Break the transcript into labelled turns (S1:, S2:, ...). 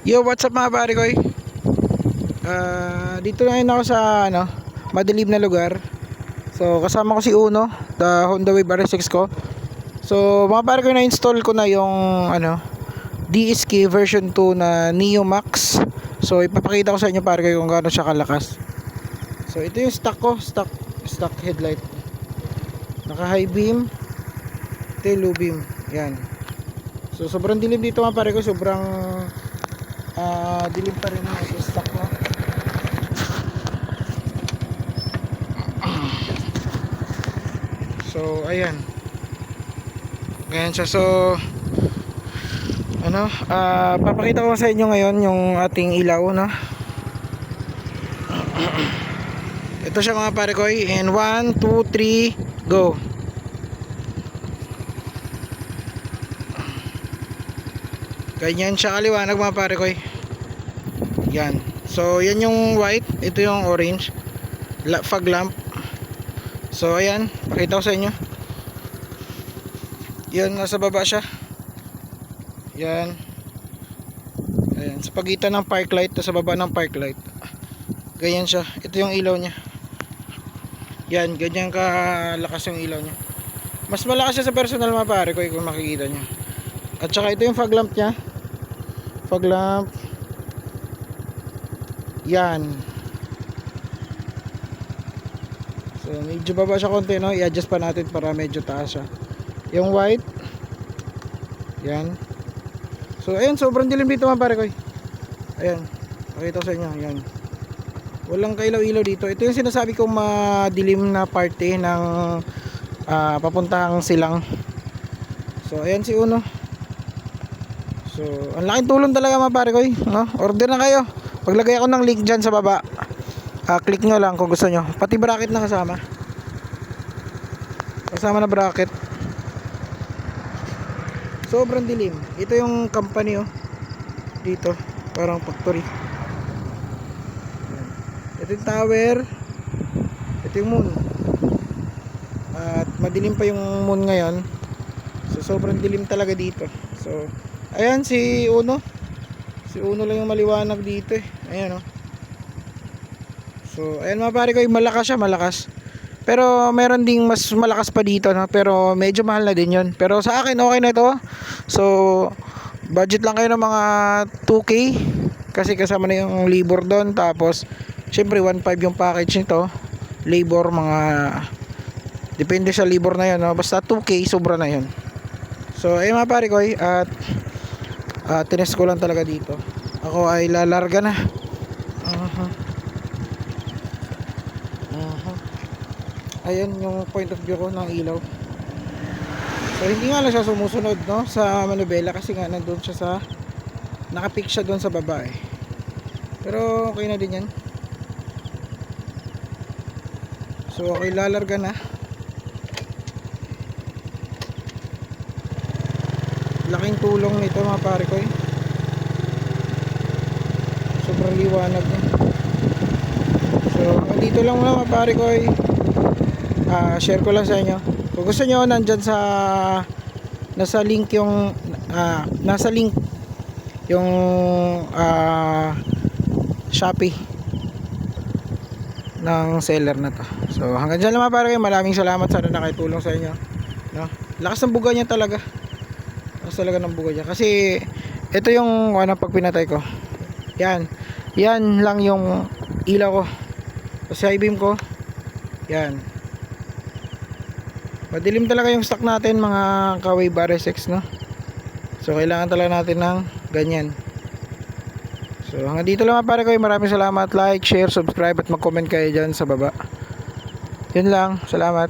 S1: Yo, what's up mga pare ko? Dito na ako sa madilim na lugar. So kasama ko si Uno, the Honda Wave RS6 ko. So mga pare ko, na-install ko na yung DSK version 2 na Neo Max. So ipapakita ko sa inyo pare ko kung gaano siya kalakas. So ito yung stock ko, stock headlight. Naka high beam, ito yung low beam. Yan. So sobrang dilim dito mga pare ko, sobrang dilim pa rin yung stock na. So ayan, ganyan siya. So papakita ko sa inyo ngayon yung ating ilaw, no? Ito siya mga pare ko, and 1, 2, 3 go. Ganyan siya kaliwanag mga pare ko. Yan. So yan yung white, ito yung orange, fog lamp. So ayan, pakita ko sa inyo. Yan, nasa baba siya. Yan. Ayan, sa pagitan ng park light, sa baba ng park light. Ganyan siya. Ito yung ilaw niya. Yan, ganyan kalakas yung ilaw niya. Mas malakas siya sa personal mga pare ko kung makikita niyo. At saka ito yung fog lamp niya. Fog lamp. Yan. So medyo baba siya konti, no? I-adjust pa natin para medyo taas siya. Yung white. Yan. So ayun, sobrang dilim dito mga pare ko. Ayan, pakita ko sa inyo. Yan. Walang kailaw-ilaw dito. Ito yung sinasabi kong madilim na parte ng papuntahang Silang. So ayan si Uno. So ang laking tulong talaga mga pare ko, no? Order na kayo. Paglagay ako ng link dyan sa baba, click nyo lang kung gusto nyo. Pati bracket na kasama. Kasama na bracket. Sobrang dilim. Ito yung company, oh. Dito, parang factory. Ito yung tower. Ito yung moon. At madilim pa yung moon ngayon. So sobrang dilim talaga dito. So ayan si Uno. Si Uno lang yung maliwanag dito, eh. Ayan, oh. So ayan mga pare ko, malakas siya, malakas. Pero meron ding mas malakas pa dito, no? Pero medyo mahal na din yun. Pero sa akin okay na ito. So budget lang kayo ng mga 2K, kasi kasama na yung labor doon. Tapos syempre 1.5 yung package nito. Labor, mga depende sa labor na yun, no? Basta 2K sobra na yun. So ayun mga pare ko, at tinest ko lang talaga dito. Ako ay lalarga na. Ayan yung point of view ko ng ilaw. So hindi nga lang siya sumusunod, no, sa manubela, kasi nga nandun siya sa nakapik siya doon sa baba, eh. Pero okay na din yan. So okay, lalarga na. Laking tulong nito mga pare ko, eh. Sobrang liwanag niya. So dito lang muna mga pare ko, eh. Share ko lang sa inyo. Kung gusto nyo, nandyan sa nasa link yung nasa link yung Shopee ng seller na to. So hanggang dyan lang mga pare, maraming salamat, sana nakatulong sa inyo, no? Lakas ng buga niya talaga. Lakas talaga ng buga niya. Kasi ito yung pag pinatay ko, yan lang yung ilaw ko. Kasi high beam ko, yan. Madilim talaga yung stock natin mga ka-Wave RS6, no? So kailangan talaga natin ng ganyan. So hanggang dito lang mga pare ko, maraming salamat. Like, share, subscribe at mag-comment kayo dyan sa baba. Yun lang, salamat.